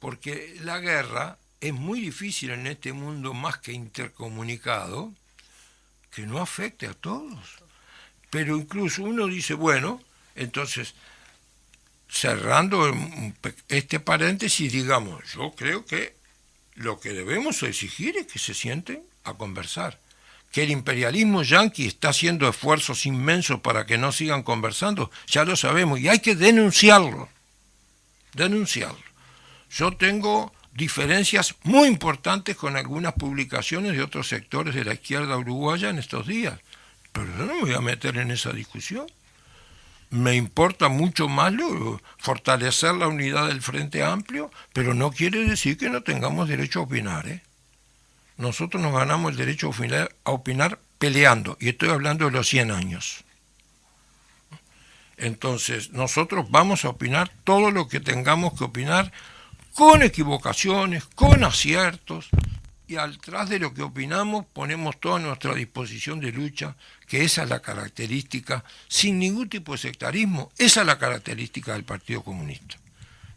porque la guerra es muy difícil en este mundo más que intercomunicado, que no afecte a todos. Pero incluso uno dice, bueno, entonces, cerrando este paréntesis, digamos, yo creo que lo que debemos exigir es que se sienten a conversar. Que el imperialismo yanqui está haciendo esfuerzos inmensos para que no sigan conversando, ya lo sabemos, y hay que denunciarlo. Yo tengo diferencias muy importantes con algunas publicaciones de otros sectores de la izquierda uruguaya en estos días, pero yo no me voy a meter en esa discusión. Me importa mucho más fortalecer la unidad del Frente Amplio, pero no quiere decir que no tengamos derecho a opinar, Nosotros nos ganamos el derecho a opinar peleando, y estoy hablando de los 100 años. Entonces, nosotros vamos a opinar todo lo que tengamos que opinar, con equivocaciones, con aciertos, y atrás de lo que opinamos ponemos toda nuestra disposición de lucha, que esa es la característica, sin ningún tipo de sectarismo, esa es la característica del Partido Comunista.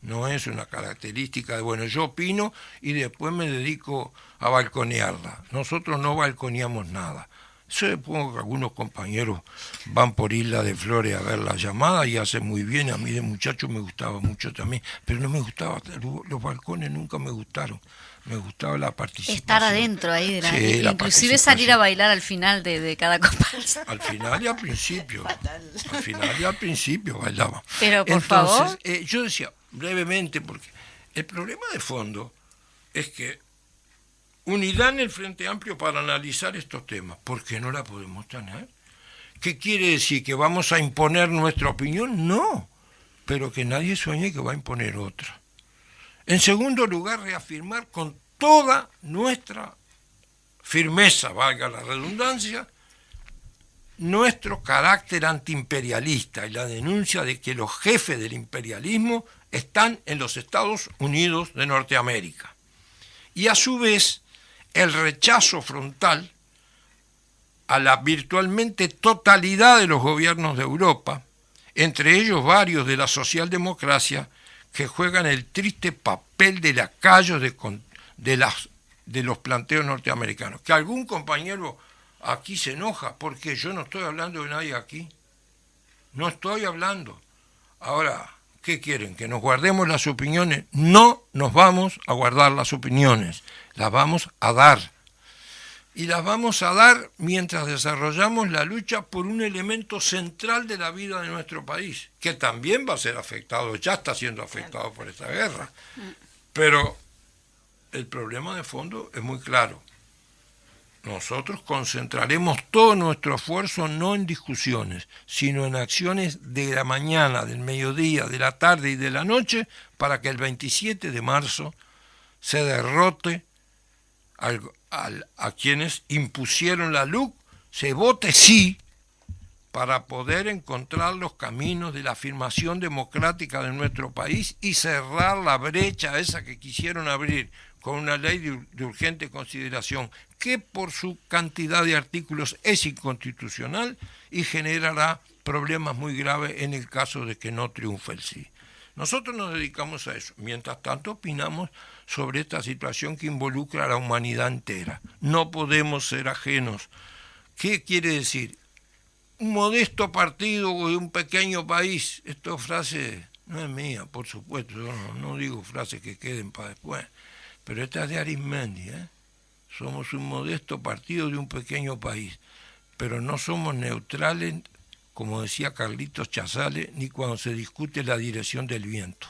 No es una característica de, bueno, yo opino y después me dedico a balconearla. Nosotros no balconeamos nada. Supongo que algunos compañeros van por Isla de Flores a ver la llamada y hacen muy bien. A mí de muchacho me gustaba mucho también, pero no me gustaba, los balcones nunca me gustaron. Me gustaba la participación. Estar adentro ahí, de la, Sí, la inclusive salir a bailar al final de cada comparsa. Al final y al principio. Al final y al principio bailaba. Pero por favor. Yo decía brevemente, porque el problema de fondo es que unidad en el Frente Amplio para analizar estos temas, ¿por qué no la podemos tener? ¿Qué quiere decir? ¿Que vamos a imponer nuestra opinión? No, pero que nadie sueñe que va a imponer otra. En segundo lugar, reafirmar con toda nuestra firmeza, valga la redundancia, nuestro carácter antiimperialista y la denuncia de que los jefes del imperialismo están en los Estados Unidos de Norteamérica. Y a su vez, el rechazo frontal a la virtualmente totalidad de los gobiernos de Europa, entre ellos varios de la socialdemocracia, que juegan el triste papel de lacayos de los planteos norteamericanos. Que algún compañero aquí se enoja, porque yo no estoy hablando de nadie aquí. No estoy hablando. Ahora, ¿qué quieren? ¿Que nos guardemos las opiniones? No nos vamos a guardar las opiniones, las vamos a dar. Y las vamos a dar mientras desarrollamos la lucha por un elemento central de la vida de nuestro país, que también va a ser afectado, ya está siendo afectado por esta guerra. Pero el problema de fondo es muy claro. Nosotros concentraremos todo nuestro esfuerzo no en discusiones, sino en acciones de la mañana, del mediodía, de la tarde y de la noche, para que el 27 de marzo se derrote a quienes impusieron la LUC, se vote sí, para poder encontrar los caminos de la afirmación democrática de nuestro país y cerrar la brecha esa que quisieron abrir con una ley de urgente consideración, que por su cantidad de artículos es inconstitucional y generará problemas muy graves en el caso de que no triunfe el sí. Nosotros nos dedicamos a eso. Mientras tanto, opinamos sobre esta situación que involucra a la humanidad entera. No podemos ser ajenos. ¿Qué quiere decir? Un modesto partido de un pequeño país. Esta frase no es mía, por supuesto. Yo no digo frases que queden para después. Pero esta es de Arismendi, ¿eh? Somos un modesto partido de un pequeño país. Pero no somos neutrales, como decía Carlitos Chazales, ni cuando se discute la dirección del viento.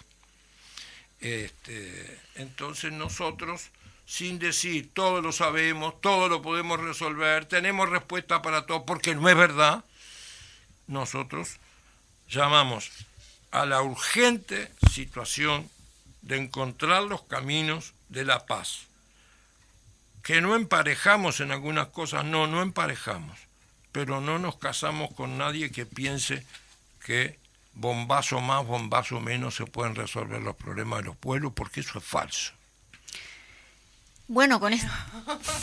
Entonces nosotros, sin decir todo lo sabemos, todo lo podemos resolver, tenemos respuesta para todo, porque no es verdad, nosotros llamamos a la urgente situación de encontrar los caminos de la paz. Que no emparejamos en algunas cosas, no emparejamos, pero no nos casamos con nadie que piense que bombazo más, bombazo menos se pueden resolver los problemas de los pueblos, porque eso es falso. Bueno, con esto,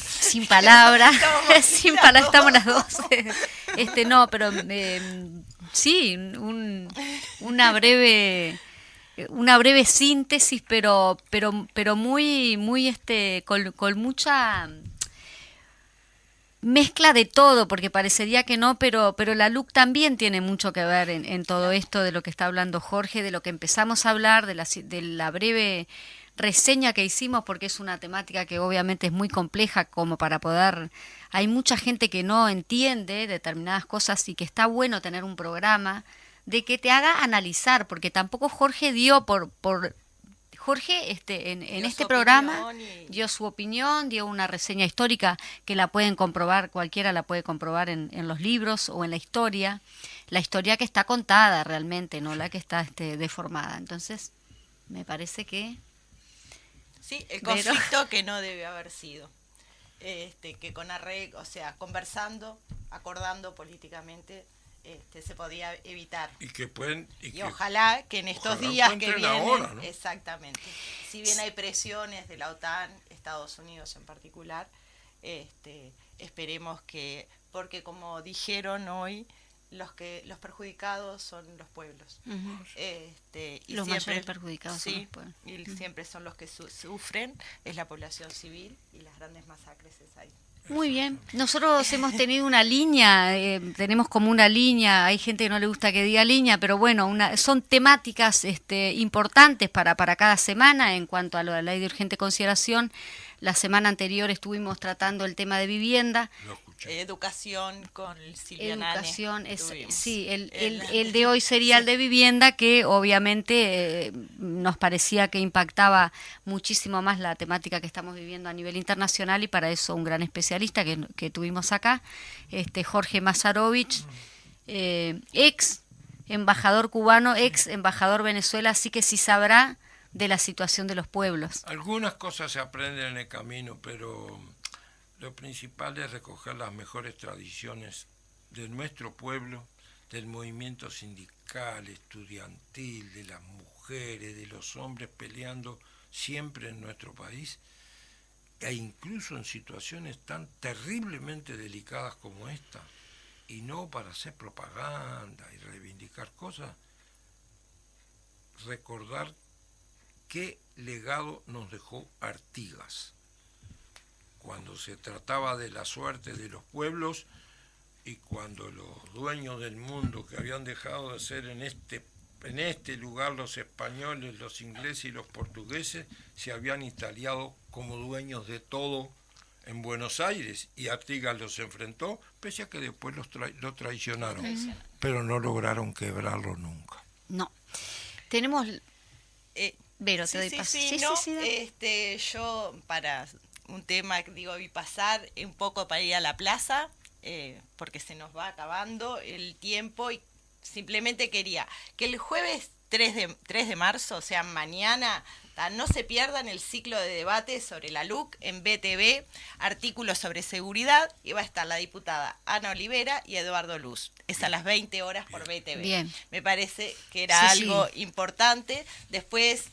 sin palabras, estamos las dos. No, pero sí, una breve síntesis, pero muy con mucha mezcla de todo, porque parecería que no, pero la LUC también tiene mucho que ver en todo esto de lo que está hablando Jorge, de lo que empezamos a hablar, de la breve reseña que hicimos, porque es una temática que obviamente es muy compleja como para poder... Hay mucha gente que no entiende determinadas cosas y que está bueno tener un programa de que te haga analizar, porque tampoco Jorge dio Jorge en este programa dio su opinión, dio una reseña histórica que la pueden comprobar, cualquiera la puede comprobar en los libros o en la historia que está contada realmente, no la que está deformada. Entonces, me parece que... Sí, el conflicto que no debe haber sido. Que con arreglo, o sea, conversando, acordando políticamente, se podía evitar. Y ojalá que en estos días que vienen, ahora, ¿no? Exactamente. Si bien hay presiones de la OTAN, Estados Unidos en particular, esperemos que, porque como dijeron hoy, los perjudicados son los pueblos. Uh-huh. Y los siempre, mayores perjudicados son los pueblos. Y siempre son los que sufren, es la población civil, y las grandes masacres es ahí. Muy bien. Nosotros hemos tenido una línea, tenemos como una línea, hay gente que no le gusta que diga línea, pero bueno, son temáticas importantes para cada semana en cuanto a la ley de urgente consideración. La semana anterior estuvimos tratando el tema de vivienda. Lo escuché. Educación con Silvia Nane. Educación, Tuvimos. sí, el de hoy sería el de vivienda, que obviamente nos parecía que impactaba muchísimo más la temática que estamos viviendo a nivel internacional, y para eso un gran especialista que tuvimos acá, Jorge Masarovich, ex embajador cubano, ex embajador Venezuela, así que sí sabrá de la situación de los pueblos. Algunas cosas se aprenden en el camino, pero lo principal es recoger las mejores tradiciones de nuestro pueblo, del movimiento sindical, estudiantil, de las mujeres, de los hombres peleando siempre en nuestro país, e incluso en situaciones tan terriblemente delicadas como esta, y no para hacer propaganda y reivindicar cosas, recordar qué legado nos dejó Artigas cuando se trataba de la suerte de los pueblos, y cuando los dueños del mundo, que habían dejado de ser en este lugar los españoles, los ingleses y los portugueses, se habían instalado como dueños de todo en Buenos Aires, y Artigas los enfrentó, pese a que después lo traicionaron, pero no lograron quebrarlo nunca. No. Tenemos... Vero, te doy paso. Yo para un tema que vi pasar un poco para ir a la plaza, porque se nos va acabando el tiempo, y simplemente quería que el jueves 3 de marzo, o sea, mañana, no se pierdan el ciclo de debate sobre la LUC en BTV, artículos sobre seguridad, y va a estar la diputada Ana Olivera y Eduardo Luz. Es a las 20 horas por BTV. Bien. Me parece que era algo importante. Después,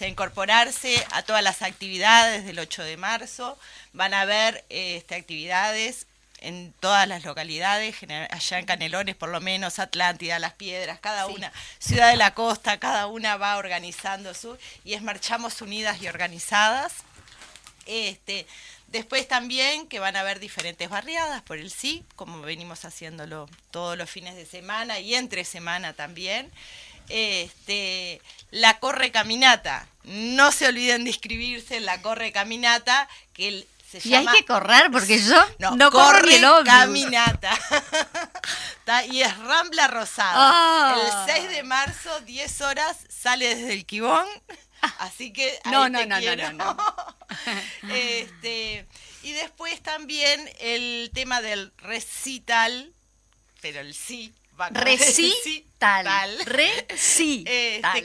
incorporarse a todas las actividades del 8 de marzo. Van a haber actividades en todas las localidades, allá en Canelones por lo menos, Atlántida, Las Piedras, cada una, Ciudad de la Costa, cada una va organizando y es Marchamos Unidas y Organizadas. Después también que van a haber diferentes barriadas por el sí, como venimos haciéndolo todos los fines de semana y entre semana también. La Corre Caminata, no se olviden de inscribirse en la Corre Caminata, que se llama... hay que correr, porque yo no corro ni Corre el ómnibus. Caminata. Y es Rambla Rosada. El 6 de marzo, 10 horas, sale desde el Quibón. Así que No. Y después también el tema del recital, pero el sí va con Recital.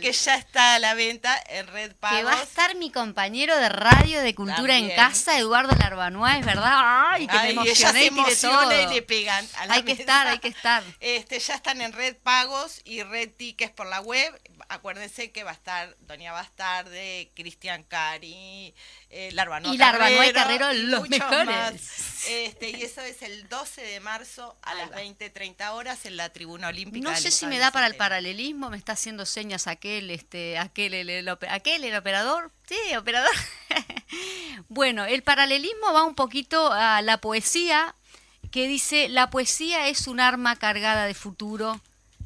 que ya está a la venta en Red Pagos. Que va a estar mi compañero de radio de Cultura También. en Casa, Eduardo Larbanúa, ¿verdad? Ay, que me emocioné, ella se emociona todo. y le pegan a la Hay que estar. Ya están en Red Pagos y Red Tickets por la web. Acuérdense que va a estar Doña Bastarde, Cristian Cari, Larbanúa y Larbanúa y Carrero, los muchos mejores. más. Y eso es el 12 de marzo a las 20:30 horas en la Tribuna Olímpica. No del sé si me Estadio da para el Centenario. paralelismo, me está haciendo señas aquel el operador. Sí, operador. Bueno, el paralelismo va un poquito a la poesía, que dice: la poesía es un arma cargada de futuro,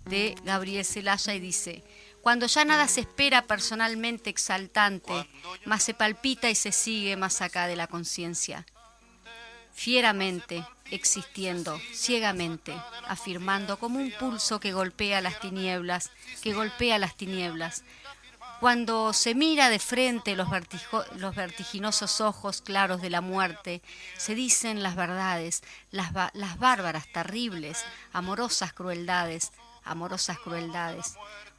de Gabriel Celaya, y dice: cuando ya nada se espera personalmente exaltante, más se palpita y se sigue más acá de la conciencia. Fieramente, existiendo, ciegamente, afirmando como un pulso que golpea las tinieblas, Cuando se mira de frente los vertiginosos ojos claros de la muerte, se dicen las verdades, las bárbaras, terribles, amorosas crueldades.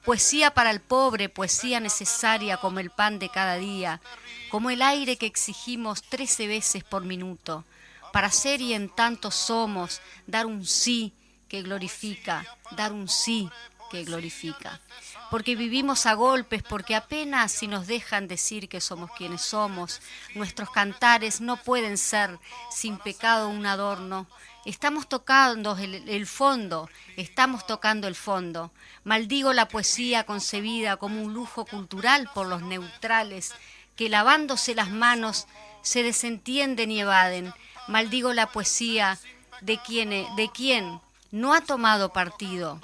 Poesía para el pobre, poesía necesaria como el pan de cada día, como el aire que exigimos 13 veces por minuto. Para ser y en tanto somos, dar un sí que glorifica, Porque vivimos a golpes, porque apenas si nos dejan decir que somos quienes somos, nuestros cantares no pueden ser sin pecado un adorno. Estamos tocando el fondo. Maldigo la poesía concebida como un lujo cultural por los neutrales, que lavándose las manos se desentienden y evaden. Maldigo la poesía de quien no ha tomado partido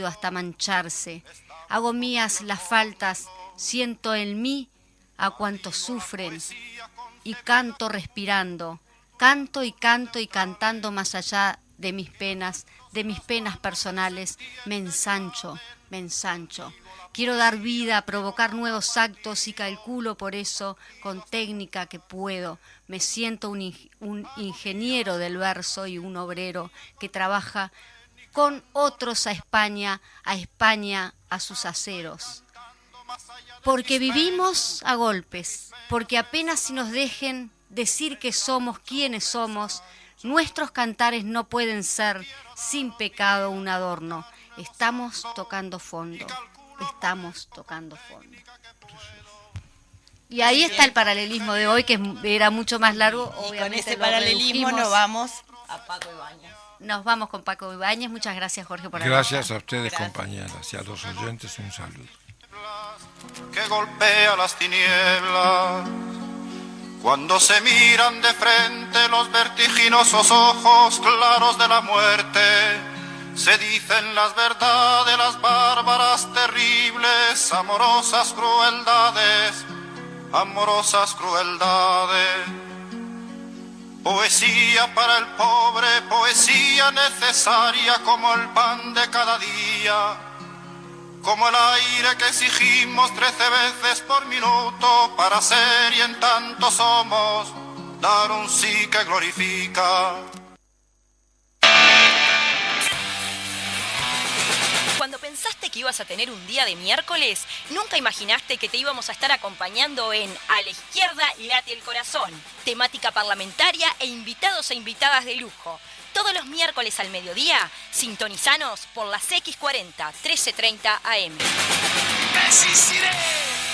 hasta mancharse. Hago mías las faltas, siento en mí a cuantos sufren y canto respirando. Canto y cantando más allá de mis penas personales, me ensancho. Quiero dar vida, provocar nuevos actos y calculo por eso con técnica que puedo. Me siento un ingeniero del verso y un obrero que trabaja con otros a España, a sus aceros. Porque vivimos a golpes, porque apenas si nos dejen decir que somos quienes somos, nuestros cantares no pueden ser sin pecado un adorno. Estamos tocando fondo. Y ahí está el paralelismo de hoy, que era mucho más largo. Y con ese paralelismo nos vamos a Paco Ibáñez. Nos vamos con Paco Ibáñez. Muchas gracias, Jorge, por haber Gracias a ustedes, compañeras, y a los oyentes un saludo. Que golpea las tinieblas cuando se miran de frente los vertiginosos ojos claros de la muerte. Se dicen las verdades, las bárbaras, terribles, amorosas crueldades. Poesía para el pobre, poesía necesaria como el pan de cada día, como el aire que exigimos 13 veces por minuto para ser y en tanto somos, dar un sí que glorifica. Cuando pensaste que ibas a tener un día de miércoles, nunca imaginaste que te íbamos a estar acompañando en A la izquierda late el corazón, temática parlamentaria e invitados e invitadas de lujo. Todos los miércoles al mediodía, sintonizanos por las X40 1330 AM. ¡Resistiré!